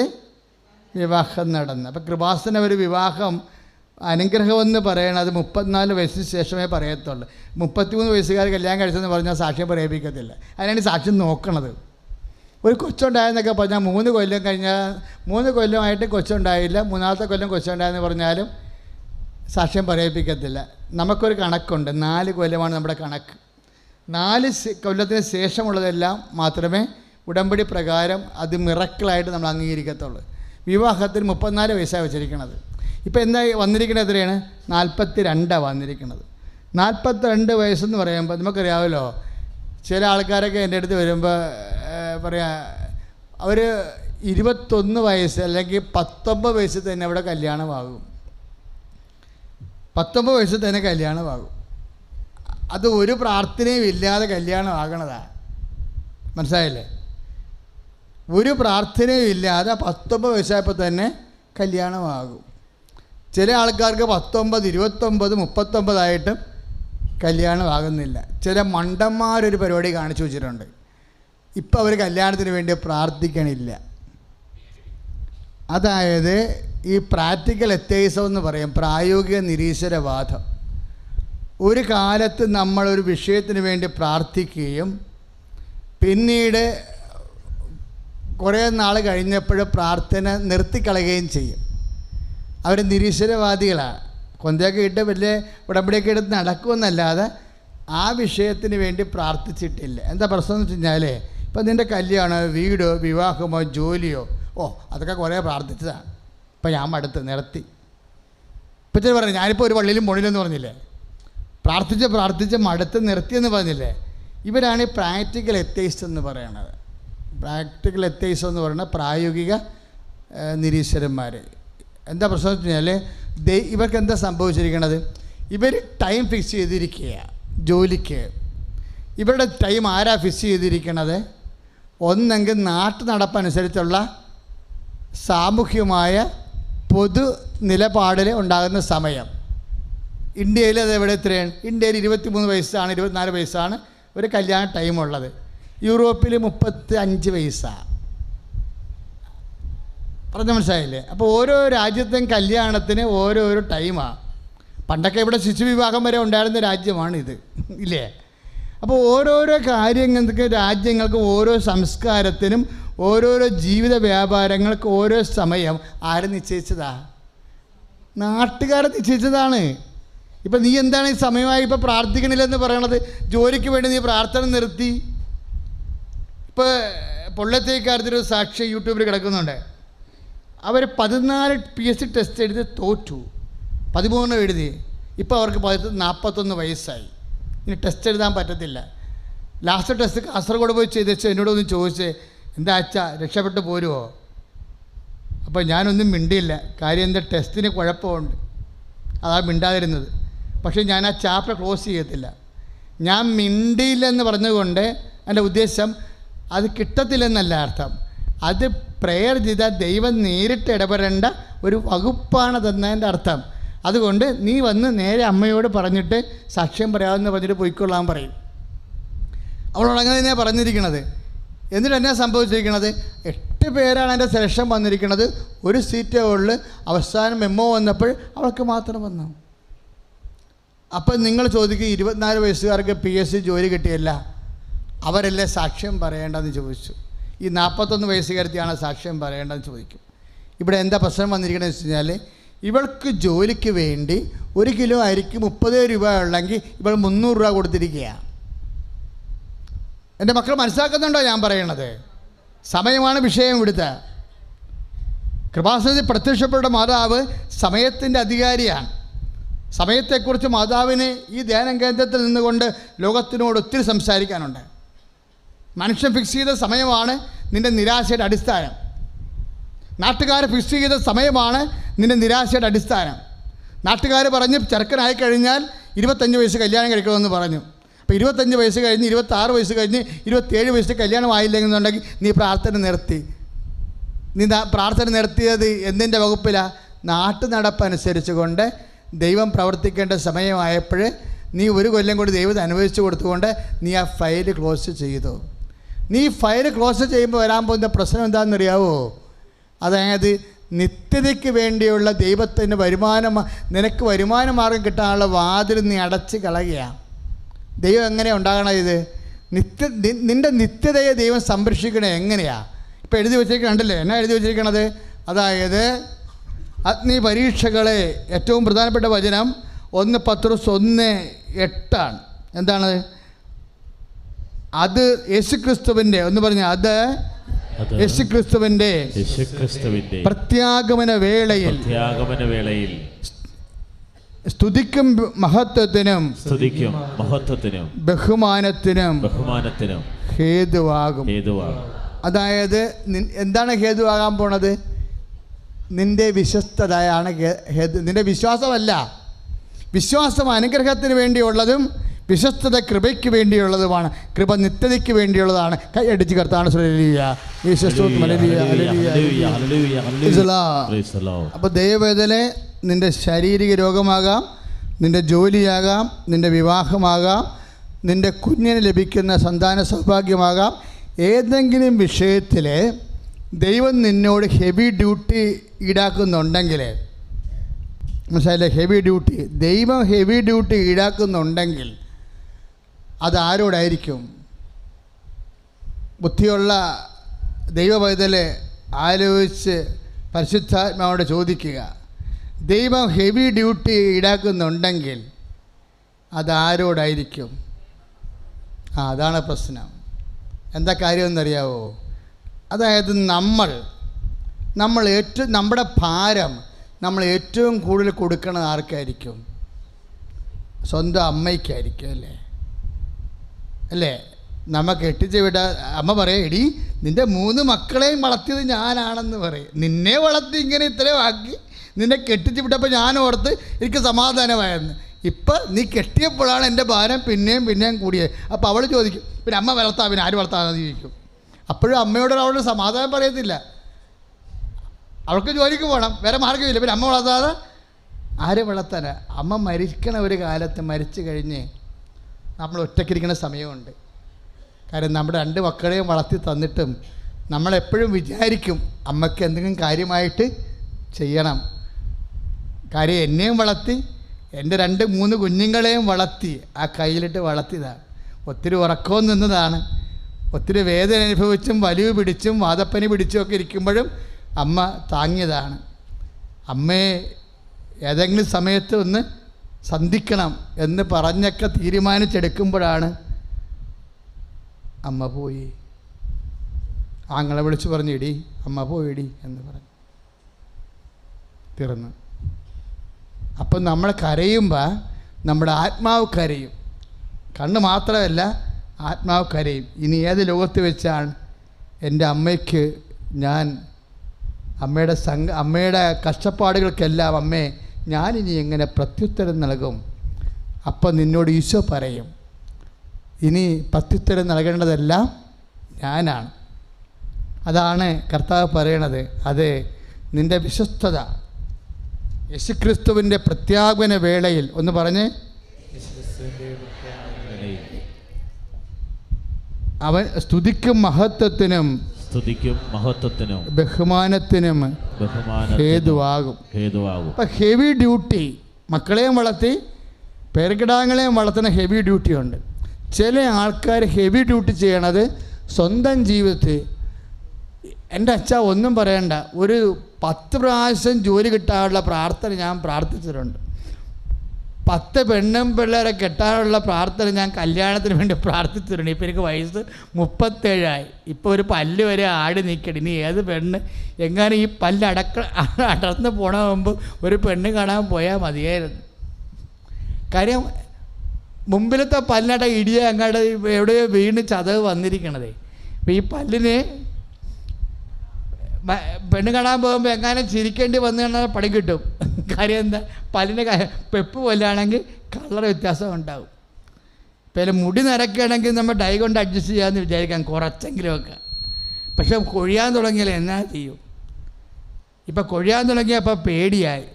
വിവാഹം നടന്നു. അപ്പോൾ കൃപാസന ഒരു വിവാഹം അനുഗ്രഹമെന്ന് പറയണത് 34 വയസ്സിന് ശേഷമേ പറയത്തുള്ളൂ. 33 വയസ്സുകാർ കല്യാണം കഴിച്ചെന്ന് പറഞ്ഞാൽ സാക്ഷ്യം പറയിപ്പിക്കത്തില്ല. അതിനാണ് സാക്ഷ്യം നോക്കണത്. ഒരു കൊച്ചുണ്ടായെന്നൊക്കെ പറഞ്ഞാൽ 3 കൊല്ലം കഴിഞ്ഞാൽ 3 കൊല്ലമായിട്ട് കൊച്ചുണ്ടായില്ല, 3ാമത്തെ കൊല്ലം കൊച്ചുണ്ടായെന്ന് പറഞ്ഞാലും സാക്ഷ്യം പറയിപ്പിക്കത്തില്ല. നമുക്കൊരു കണക്കുണ്ട്, 4 കൊല്ലമാണ് നമ്മുടെ കണക്ക്. 4 കൊല്ലത്തിന് ശേഷമുള്ളതെല്ലാം മാത്രമേ ഉടമ്പടി പ്രകാരം അത് മിറക്കിളായിട്ട് നമ്മൾ അംഗീകരിക്കത്തുള്ളൂ. വിവാഹത്തിന് 34 വയസ്സാണ് വെച്ചിരിക്കുന്നത്. ഇപ്പോൾ എന്താ വന്നിരിക്കുന്നത്? എത്രയാണ്? 42 വന്നിരിക്കുന്നത്. 42 വയസ്സെന്ന് പറയുമ്പോൾ നമുക്കറിയാമല്ലോ, ചില ആൾക്കാരൊക്കെ എൻ്റെ അടുത്ത് വരുമ്പോൾ പറയാ, അവർ 21 വയസ്സ് അല്ലെങ്കിൽ 19 വയസ്സിൽ തന്നെ അവിടെ കല്യാണമാകും. 19 വയസ്സിൽ തന്നെ കല്യാണമാകും. അത് ഒരു പ്രാർത്ഥനയും ഇല്ലാതെ കല്യാണം ആകണതാണ്. മനസ്സിലായില്ലേ? ഒരു പ്രാർത്ഥനയും ഇല്ലാതെ 19 വയസ്സായപ്പോൾ തന്നെ കല്യാണമാകും. ചില ആൾക്കാർക്ക് 19, 29, 39 കല്യാണമാകുന്നില്ല. ചില മണ്ടന്മാരൊരു പരിപാടി കാണിച്ചു വെച്ചിട്ടുണ്ട്. ഇപ്പം അവർ കല്യാണത്തിന് വേണ്ടി പ്രാർത്ഥിക്കണില്ല. അതായത് ഈ പ്രാക്ടിക്കൽ എത്തീസം എന്ന് പറയും, പ്രായോഗിക നിരീശ്വരവാദം. ഒരു കാലത്ത് നമ്മളൊരു വിഷയത്തിന് വേണ്ടി പ്രാർത്ഥിക്കുകയും പിന്നീട് കുറേ നാൾ കഴിഞ്ഞപ്പോൾ പ്രാർത്ഥന നിർത്തിക്കളയുകയും ചെയ്യും. അവർ നിരീശ്വരവാദികളാണ്. കൊന്തയൊക്കെ ഇട്ട് വലിയ ഉടമ്പടിയൊക്കെ എടുത്ത് നടക്കുമെന്നല്ലാതെ ആ വിഷയത്തിന് വേണ്ടി പ്രാർത്ഥിച്ചിട്ടില്ല. എന്താ പ്രശ്നം എന്ന് വെച്ച് കഴിഞ്ഞാൽ, ഇപ്പം നിൻ്റെ കല്യാണമോ വീടോ വിവാഹമോ ജോലിയോ അതൊക്കെ കുറേ പ്രാർത്ഥിച്ചതാണ്, ഇപ്പം ഞാൻ നിർത്തി. ഇപ്പം ചില പറഞ്ഞു, ഞാനിപ്പോൾ ഒരു പള്ളിയിലും പോണില്ലെന്ന് പറഞ്ഞില്ലേ, പ്രാർത്ഥിച്ച് മടുത്ത് നിർത്തിയെന്ന് പറഞ്ഞില്ലേ. ഇവരാണ് ഈ പ്രാക്ടിക്കൽ എത്തീസ്റ്റ് എന്ന് പറയണത്. പ്രാക്ടിക്കൽ എത്തൈസം എന്ന് പറയുന്ന പ്രായോഗിക നിരീശ്വരന്മാർ. എന്താ പ്രശ്നം വെച്ച് കഴിഞ്ഞാൽ ഇവർക്ക് എന്താ സംഭവിച്ചിരിക്കണത്? ഇവർ ടൈം ഫിക്സ് ചെയ്തിരിക്കുക ജോലിക്ക്. ഇവരുടെ ടൈം ആരാ ഫിക്സ് ചെയ്തിരിക്കണത്? ഒന്നെങ്കിൽ നാട്ടു നടപ്പനുസരിച്ചുള്ള സാമൂഹ്യമായ പൊതു നിലപാടിൽ ഉണ്ടാകുന്ന സമയം. ഇന്ത്യയിൽ അതെവിടെ എത്രയാണ്? ഇന്ത്യയിൽ 23 വയസ്സാണ്, 24 വയസ്സാണ് ഒരു കല്യാണ ടൈമുള്ളത്. യൂറോപ്പിൽ 35 വയസ്സാണ്. പറഞ്ഞ മനസ്സിലായില്ലേ? അപ്പോൾ ഓരോ രാജ്യത്തെയും കല്യാണത്തിന് ഓരോരോ ടൈമാണ്. പണ്ടൊക്കെ ഇവിടെ ശിശുവിവാഹം വരെ ഉണ്ടായിരുന്ന രാജ്യമാണിത്, ഇല്ലേ? അപ്പോൾ ഓരോരോ കാര്യങ്ങൾക്ക് രാജ്യങ്ങൾക്ക് ഓരോ സംസ്കാരത്തിനും ഓരോരോ ജീവിത വ്യാപാരങ്ങൾക്ക് ഓരോ സമയം ആര് നിശ്ചയിച്ചതാ? നാട്ടുകാരെ നിശ്ചയിച്ചതാണ്. ഇപ്പം നീ എന്താണ് ഈ സമയമായി ഇപ്പോൾ പ്രാർത്ഥിക്കണില്ലെന്ന് പറയണത്? ജോലിക്ക് വേണ്ടി നീ പ്രാർത്ഥന നിർത്തി. ഇപ്പോൾ പൊള്ളത്തേക്കാരത്തിൻ്റെ ഒരു സാക്ഷി യൂട്യൂബിൽ കിടക്കുന്നുണ്ട്. അവർ 14 PSC ടെസ്റ്റ് എഴുതി തോറ്റു, 13 എഴുതി. ഇപ്പോൾ അവർക്ക് 41 വയസ്സായി. ഇനി ടെസ്റ്റ് എഴുതാൻ പറ്റത്തില്ല. ലാസ്റ്റ് ടെസ്റ്റ് കാസർഗോഡ് പോയി ചെയ്തേച്ച് എന്നോടൊന്ന് ചോദിച്ചേ, എന്താ അച്ഛാ രക്ഷപ്പെട്ട് പോരുമോ? അപ്പോൾ ഞാനൊന്നും മിണ്ടിയില്ല. കാര്യം എന്താ, ടെസ്റ്റിന് കുഴപ്പമുണ്ട്, അതാ മിണ്ടാതിരുന്നത്. പക്ഷേ ഞാൻ ആ ചാപ്റ്റർ ക്ലോസ് ചെയ്യത്തില്ല. ഞാൻ മിണ്ടിയില്ലെന്ന് പറഞ്ഞുകൊണ്ട് എൻ്റെ ഉദ്ദേശം അത് കിട്ടത്തില്ലെന്നല്ല അർത്ഥം. അത് പ്രെയർ ചെയ്താൽ ദൈവം നേരിട്ട് ഇടപെടേണ്ട ഒരു വകുപ്പാണ് തന്നതിൻ്റെ അർത്ഥം. അതുകൊണ്ട് നീ വന്ന് നേരെ അമ്മയോട് പറഞ്ഞിട്ട് സാക്ഷ്യം പറയാമെന്ന് പറഞ്ഞിട്ട് പോയിക്കൊള്ളാൻ പറയും. അവളോട് അങ്ങനെ തന്നെയാണ് പറഞ്ഞിരിക്കണത്. എന്നിട്ട് എന്നാ സംഭവിച്ചിരിക്കണത്? 8 പേരാണ് എൻ്റെ സെലക്ഷൻ വന്നിരിക്കുന്നത്. ഒരു സീറ്റേ ഉള്ളു. അവസാനം മെമ്മോ വന്നപ്പോൾ അവൾക്ക് മാത്രം വന്നു. അപ്പം നിങ്ങൾ ചോദിക്കും, 24 വയസ്സുകാർക്ക് PSC ജോലി കിട്ടിയല്ല, അവരല്ലേ സാക്ഷ്യം പറയേണ്ടതെന്ന് ചോദിച്ചു. ഈ 41 വയസ്സുകാരത്തെയാണ് സാക്ഷ്യം പറയേണ്ടതെന്ന് ചോദിക്കും. ഇവിടെ എന്താ പ്രശ്നം വന്നിരിക്കണമെന്ന് വെച്ച് കഴിഞ്ഞാൽ, ഇവൾക്ക് ജോലിക്ക് വേണ്ടി 1 കിലോ അരിക്ക് 30 രൂപ ഉള്ളെങ്കിൽ ഇവൾ 300 രൂപ കൊടുത്തിരിക്കുകയാണ്. എൻ്റെ മക്കൾ മനസ്സിലാക്കുന്നുണ്ടോ ഞാൻ പറയണത്? സമയമാണ് വിഷയം. ഇവിടുത്തെ കൃപാസനത്തിൽ പ്രത്യക്ഷപ്പെട്ട മാതാവ് സമയത്തിൻ്റെ അധികാരിയാണ്. സമയത്തെക്കുറിച്ച് മാതാവിന് ഈ ധ്യാനം കേന്ദ്രത്തിൽ നിന്നുകൊണ്ട് ലോകത്തിനോട് ഒത്തിരി സംസാരിക്കാനുണ്ട്. മനുഷ്യൻ ഫിക്സ് ചെയ്ത സമയമാണ് നിൻ്റെ നിരാശയുടെ അടിസ്ഥാനം. നാട്ടുകാർ ഫിക്സ് ചെയ്ത സമയമാണ് നിൻ്റെ നിരാശയുടെ അടിസ്ഥാനം. നാട്ടുകാർ പറഞ്ഞ് ചെറുക്കനായി കഴിഞ്ഞാൽ 25 വയസ്സ് കല്യാണം കഴിക്കണമെന്ന് പറഞ്ഞു. അപ്പോൾ 25 വയസ്സ് കഴിഞ്ഞ് 26 വയസ്സ് കഴിഞ്ഞ് 27 വയസ്സിൽ കല്യാണം ആയില്ലെന്നുണ്ടെങ്കിൽ നീ പ്രാർത്ഥന നിർത്തി. നീ പ്രാർത്ഥന നിർത്തിയത് എന്തിൻ്റെ വകുപ്പിലാണ്? നാട്ടു നടപ്പനുസരിച്ച് കൊണ്ട് ദൈവം പ്രവർത്തിക്കേണ്ട സമയമായപ്പോൾ നീ 1 കൊല്ലം കൂടി ദൈവത്തെ അനുവദിച്ചു കൊടുത്തുകൊണ്ട് നീ ആ ഫയൽ ക്ലോസ് ചെയ്തു. നീ ഫയൽ ക്ലോസ് ചെയ്യുമ്പോൾ വരാൻ പോകുന്ന പ്രശ്നം എന്താണെന്നറിയാവോ? അതായത് നിത്യതയ്ക്ക് വേണ്ടിയുള്ള ദൈവത്തിൻ്റെ നിനക്ക് വരുമാന മാർഗം കിട്ടാനുള്ള വാതിൽ നീ അടച്ച് കളയുകയാണ്. ദൈവം എങ്ങനെയാണ് ഉണ്ടാകണം? ഇത് നിൻ്റെ നിത്യതയെ ദൈവം സംരക്ഷിക്കണേ എങ്ങനെയാണ്? ഇപ്പോൾ എഴുതി വെച്ചിരിക്കണല്ലേ? എന്നാ എഴുതി വെച്ചിരിക്കണത്? അതായത് അഗ്നി പരീക്ഷകളെ ഏറ്റവും പ്രധാനപ്പെട്ട വചനം 1 പത്രോസ് 1:8 എന്താണ്? അത് യേശുക്രിസ്തുവിൻ്റെ ഒന്ന് പറഞ്ഞ അത് യേശുക്രിസ്തുവിൻ്റെ പ്രത്യാഗമന വേളയിൽ സ്തുതിക്കും മഹത്വത്തിനും ബഹുമാനത്തിനും ഹേതുവാകും. അതായത് എന്താണ് ഹേതുവാകാൻ പോണത്? നിൻ്റെ വിശ്വസ്തതയാണ് ഹേതു. നിൻ്റെ വിശ്വാസമല്ല. വിശ്വാസം അനുഗ്രഹത്തിന് വേണ്ടിയുള്ളതും വിശ്വസ്തത കൃപയ്ക്ക് വേണ്ടിയുള്ളതുമാണ്. കൃപ നിത്യതയ്ക്ക് വേണ്ടിയുള്ളതാണ്. കൈയടിച്ച് കർത്താവിനെ അപ്പോൾ ദൈവവേദനെ നിൻ്റെ ശാരീരിക രോഗമാകാം, നിൻ്റെ ജോലിയാകാം, നിൻ്റെ വിവാഹമാകാം, നിൻ്റെ കുഞ്ഞിന് ലഭിക്കുന്ന സന്താന സൗഭാഗ്യമാകാം. ഏതെങ്കിലും വിഷയത്തിൽ ദൈവം നിന്നോട് ഹെവി ഡ്യൂട്ടി ഈടാക്കുന്നുണ്ടെങ്കിൽ, മനസ്സിലായില്ലേ? ഹെവി ഡ്യൂട്ടി, ദൈവം ഹെവി ഡ്യൂട്ടി ഈടാക്കുന്നുണ്ടെങ്കിൽ അതാരോടായിരിക്കും? ബുദ്ധിയുള്ള ദൈവപൈതലെ ആലോചിച്ച് പരിശുദ്ധാത്മാവോട് ചോദിക്കുക. ദൈവം ഹെവി ഡ്യൂട്ടി ഈടാക്കുന്നുണ്ടെങ്കിൽ അതാരോടായിരിക്കും? അതാണ് പ്രശ്നം. എന്താ കാര്യമെന്നറിയാവോ? അതായത് നമ്മുടെ ഭാരം നമ്മൾ ഏറ്റവും കൂടുതൽ കൊടുക്കുന്നത് ആർക്കായിരിക്കും? സ്വന്തം അമ്മയ്ക്കായിരിക്കും, അല്ലേ? നമ്മ കെട്ടിച്ച് വിട അമ്മ പറയും, എടി നിൻ്റെ 3 മക്കളെയും വളർത്തിയത് ഞാനാണെന്ന് പറയും. നിന്നെ വളർത്തി ഇങ്ങനെ ഇത്രയും ആക്കി നിന്നെ കെട്ടിച്ച് വിട്ടപ്പോൾ ഞാൻ ഓർത്ത് എനിക്ക് സമാധാനമായെന്ന്. ഇപ്പം നീ കെട്ടിയപ്പോഴാണ് എൻ്റെ ഭാരം പിന്നെയും കൂടിയത്. അപ്പോൾ അവൾ ചോദിക്കും, പിന്നെ അമ്മ വളർത്താം, പിന്നെ ആര് വളർത്താമെന്ന് ചോദിക്കും. അപ്പോഴും അമ്മയോട് അവൾ സമാധാനം പറയത്തില്ല. അവൾക്ക് ജോലിക്ക് പോകണം, വേറെ മാർഗ്ഗമില്ല. പിന്നെ അമ്മ വളർത്താതെ ആരെ വളർത്താനാ? അമ്മ മരിക്കണ ഒരു കാലത്ത് മരിച്ചു കഴിഞ്ഞ് നമ്മൾ ഒറ്റയ്ക്കിരിക്കുന്ന സമയമുണ്ട്. കാര്യം നമ്മുടെ 2 മക്കളെയും വളർത്തി തന്നിട്ടും നമ്മളെപ്പോഴും വിചാരിക്കും അമ്മയ്ക്ക് എന്തെങ്കിലും കാര്യമായിട്ട് ചെയ്യണം. കാര്യം എന്നെയും വളർത്തി, എൻ്റെ 2-3 കുഞ്ഞുങ്ങളെയും വളർത്തി, ആ കയ്യിലിട്ട് വളർത്തിയതാണ്. ഒത്തിരി ഉറക്കവും നിന്നതാണ്. ഒത്തിരി വേദന അനുഭവിച്ചും വലിവ് പിടിച്ചും വാദപ്പനി പിടിച്ചും ഒക്കെ ഇരിക്കുമ്പോഴും അമ്മ താങ്ങിയതാണ്. അമ്മയെ ഏതെങ്കിലും സമയത്ത് ഒന്ന് സന്ധിക്കണം എന്ന് പറഞ്ഞൊക്കെ തീരുമാനിച്ചെടുക്കുമ്പോഴാണ് അമ്മ പോയി. ആങ്ങളെ വിളിച്ച് പറഞ്ഞു, ഇടി അമ്മ പോയിടി എന്ന് പറഞ്ഞു. തീർന്നു. അപ്പം നമ്മൾ കരയുമ്പോൾ നമ്മുടെ ആത്മാവ് കരയും, കണ്ണ് മാത്രമല്ല ആത്മാവ് കരയും. ഇനി ഏത് ലോകത്ത് വെച്ചാണ് എൻ്റെ അമ്മയ്ക്ക് ഞാൻ അമ്മയുടെ കഷ്ടപ്പാടുകൾക്കെല്ലാം അമ്മേ ഞാനിനി എങ്ങനെ പ്രത്യുത്തരം നൽകും? അപ്പം നിന്നോട് ഈശോ പറയും, ഇനി പ്രത്യുത്തരം നൽകേണ്ടതെല്ലാം ഞാനാണ്. അതാണ് കർത്താവ് പറയണത്. അത് നിൻ്റെ വിശ്വസ്തത. യേശുക്രിസ്തുവിൻ്റെ പ്രത്യാഗമന വേളയിൽ ഒന്ന് പറഞ്ഞ്, അവൻ സ്തുതിക്കും മഹത്വത്തിനും ബഹുമാനത്തിനും ഹേതുവാകും. അപ്പം ഹെവി ഡ്യൂട്ടി, മക്കളെയും വളർത്തി പേരക്കിടാങ്ങളെയും വളർത്തുന്ന ഹെവി ഡ്യൂട്ടി ഉണ്ട്. ചില ആൾക്കാർ ഹെവി ഡ്യൂട്ടി ചെയ്യണത് സ്വന്തം ജീവിതത്തിൽ. എൻ്റെ അച്ഛ ഒന്നും പറയണ്ട, ഒരു 10 പ്രാവശ്യം ജോലി കിട്ടാനുള്ള പ്രാർത്ഥന ഞാൻ പ്രാർത്ഥിച്ചിട്ടുണ്ട്. 10 പെണ്ണും പിള്ളേരെ കെട്ടാനുള്ള പ്രാർത്ഥന ഞാൻ കല്യാണത്തിന് വേണ്ടി പ്രാർത്ഥിച്ചിട്ടുണ്ട്. ഇപ്പോൾ എനിക്ക് വയസ്സ് 37 ഇപ്പോൾ ഒരു പല്ല് വരെ ആടി നിൽക്കണം. ഇനി ഏത് പെണ്ണ് എങ്ങാനും ഈ പല്ല് അടർന്ന് പോണ മുമ്പ് ഒരു പെണ്ണ് കാണാൻ പോയാൽ മതിയായിരുന്നു. കാര്യം മുമ്പിലത്തെ പല്ലട ഇടിയ അങ്ങോട്ട് എവിടെയോ വീണ് ചതവ് വന്നിരിക്കണതേ. അപ്പോൾ ഈ പല്ലിന് പെണ്ണ് കാണാൻ പോകുമ്പോൾ എങ്ങാനും ചിരിക്കേണ്ടി വന്നു കഴിഞ്ഞാൽ പണി കിട്ടും. കാര്യം എന്താ, പല്ലിന് പെപ്പ് പോലാണെങ്കിൽ കളർ വ്യത്യാസം ഉണ്ടാവും. ഇപ്പോൾ മുടി നിരക്കുകയാണെങ്കിൽ നമ്മൾ ഡൈ കൊണ്ട് അഡ്ജസ്റ്റ് ചെയ്യാമെന്ന് വിചാരിക്കാം കുറച്ചെങ്കിലുമൊക്കെ. പക്ഷെ കൊഴിയാൻ തുടങ്ങിയാൽ എന്നാ ചെയ്യും? ഇപ്പം കൊഴിയാൻ തുടങ്ങിയപ്പോൾ പേടിയായി.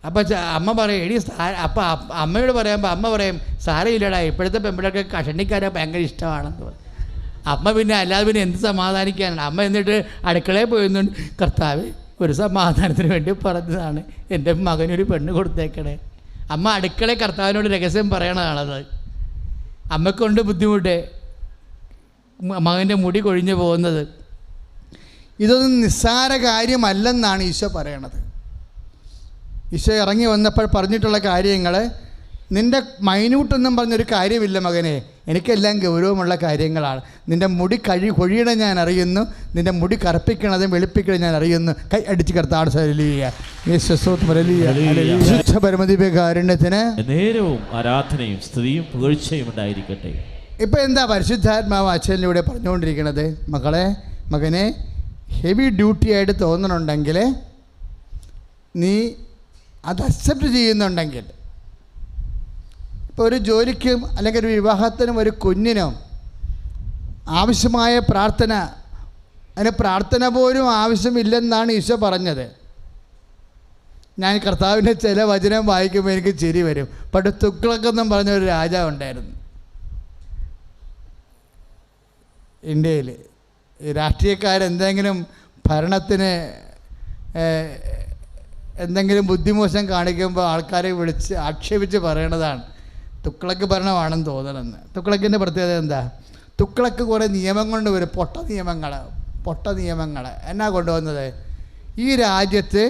അപ്പോൾ അമ്മ പറയും, എടി അപ്പം അമ്മയോട് പറയുമ്പോൾ അമ്മ പറയും, സാരമില്ലടാ, ഇപ്പോഴത്തെ പെമ്പിളൊക്കെ കഷണ്ടിക്കാരെ ഭയങ്കര ഇഷ്ടമാണെന്ന് പറയും. അമ്മ പിന്നെ അല്ലാതെ പിന്നെ എന്ത് സമാധാനിക്കാനാണ്? അമ്മ എന്നിട്ട് അടുക്കളയിൽ പോയിരുന്നുണ്ട്, കർത്താവ് ഒരു സമാധാനത്തിന് വേണ്ടി പറഞ്ഞതാണ്, എൻ്റെ മകനൊരു പെണ്ണ് കൊടുത്തേക്കണേ. അമ്മ അടുക്കളയിൽ കർത്താവിനോട് രഹസ്യം പറയണതാണത്. അമ്മക്കൊണ്ട് ബുദ്ധിമുട്ട്, മകൻ്റെ മുടി കൊഴിഞ്ഞു പോകുന്നത്. ഇതൊന്നും നിസ്സാര കാര്യമല്ലെന്നാണ് ഈശോ പറയണത്. ഈശോ ഇറങ്ങി വന്നപ്പോൾ പറഞ്ഞിട്ടുള്ള കാര്യങ്ങൾ, നിൻ്റെ മൈന്യൂട്ടെന്നും പറഞ്ഞൊരു കാര്യമില്ല മകനെ, എനിക്കെല്ലാം ഗൗരവമുള്ള കാര്യങ്ങളാണ്. നിൻ്റെ മുടി കൊഴിയണ ഞാൻ അറിയുന്നു, നിൻ്റെ മുടി കറുപ്പിക്കണതും വെളുപ്പിക്കണതും ഞാൻ അറിയുന്നു. കൈ അടിച്ച് കർത്താവ് പരമദിവ്യകാരുണ്യത്തിന് നേരവും ആരാധനയും സ്തുതിയും പുകഴ്ചയും ഉണ്ടായിരിക്കട്ടെ. ഇപ്പം എന്താ പരിശുദ്ധാത്മാവ് അച്ഛനിലൂടെ പറഞ്ഞുകൊണ്ടിരിക്കുന്നത്? മകനെ ഹെവി ഡ്യൂട്ടി ആയിട്ട് തോന്നണുണ്ടെങ്കിൽ, നീ അത് അക്സെപ്റ്റ് ചെയ്യുന്നുണ്ടെങ്കിൽ, ഇപ്പോൾ ഒരു ജോലിക്കും അല്ലെങ്കിൽ ഒരു വിവാഹത്തിനും ഒരു കുഞ്ഞിനും ആവശ്യമായ പ്രാർത്ഥന, അതിന് പ്രാർത്ഥന പോലും ആവശ്യമില്ലെന്നാണ് ഈശോ പറഞ്ഞത്. ഞാൻ കർത്താവിൻ്റെ ചില വചനം വായിക്കുമ്പോൾ എനിക്ക് ചിരി വരും. പണ്ട് തുഗ്ലക്കെന്നും പറഞ്ഞൊരു രാജാവുണ്ടായിരുന്നു ഇന്ത്യയിൽ. രാഷ്ട്രീയക്കാരെന്തെങ്കിലും ഭരണത്തിന് എന്തെങ്കിലും ബുദ്ധിമോശം കാണിക്കുമ്പോൾ ആൾക്കാരെ വിളിച്ച് ആക്ഷേപിച്ച് പറയണതാണ് തുഗ്ലക്ക് ഭരണമാണെന്ന് തോന്നണമെന്ന്. തുഗ്ലക്കിൻ്റെ പ്രത്യേകത എന്താ? തുഗ്ലക്ക് കുറേ നിയമം കൊണ്ട് വരും, പൊട്ട നിയമങ്ങൾ. എന്നാ കൊണ്ടുവന്നത്? ഈ രാജ്യത്ത്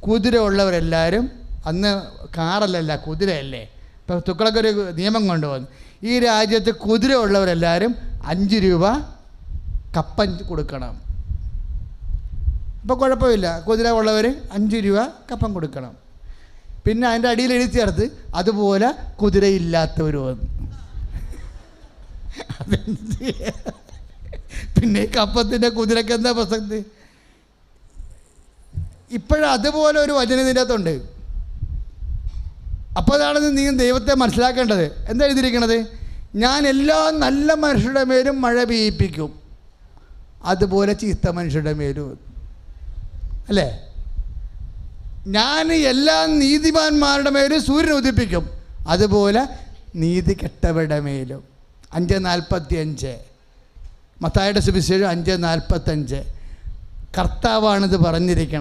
കുതിര ഉള്ളവരെല്ലാവരും, അന്ന് കാറല്ലല്ല കുതിരയല്ലേ, ഇപ്പോൾ തുഗ്ലക്കൊരു നിയമം കൊണ്ടുവന്നു, ഈ രാജ്യത്ത് കുതിര ഉള്ളവരെല്ലാവരും 5 രൂപ കപ്പൻ കൊടുക്കണം. അപ്പോൾ കുഴപ്പമില്ല, കുതിര ഉള്ളവർ 5 രൂപ കപ്പം കൊടുക്കണം. പിന്നെ അതിൻ്റെ അടിയിൽ എഴുതി ചേർത്ത് അതുപോലെ കുതിരയില്ലാത്തവർ വന്നു. പിന്നെ ഈ കപ്പത്തിൻ്റെ കുതിരക്ക് എന്താ പ്രസക്തി? ഇപ്പോഴും അതുപോലെ ഒരു വചനം ഇതിൻ്റെ അകത്തുണ്ട്. അപ്പോൾ അതാണ് നീ ദൈവത്തെ മനസ്സിലാക്കേണ്ടത്. എന്താ എഴുതിയിരിക്കണത്? ഞാൻ എല്ലാ നല്ല മനുഷ്യരുടെ മേലും മഴ പെയ്യിപ്പിക്കും, അതുപോലെ ചീത്ത മനുഷ്യരുടെ മേലും. അല്ലേ? ഞാൻ എല്ലാ നീതിമാന്മാരുടെ മേലും സൂര്യൻ ഉദിപ്പിക്കും, അതുപോലെ നീതി കെട്ടവരുടെ മേലും. 5:45 മത്തായിയുടെ സുവിശേഷം 5:45. കർത്താവാണിത് പറഞ്ഞിരിക്കണം.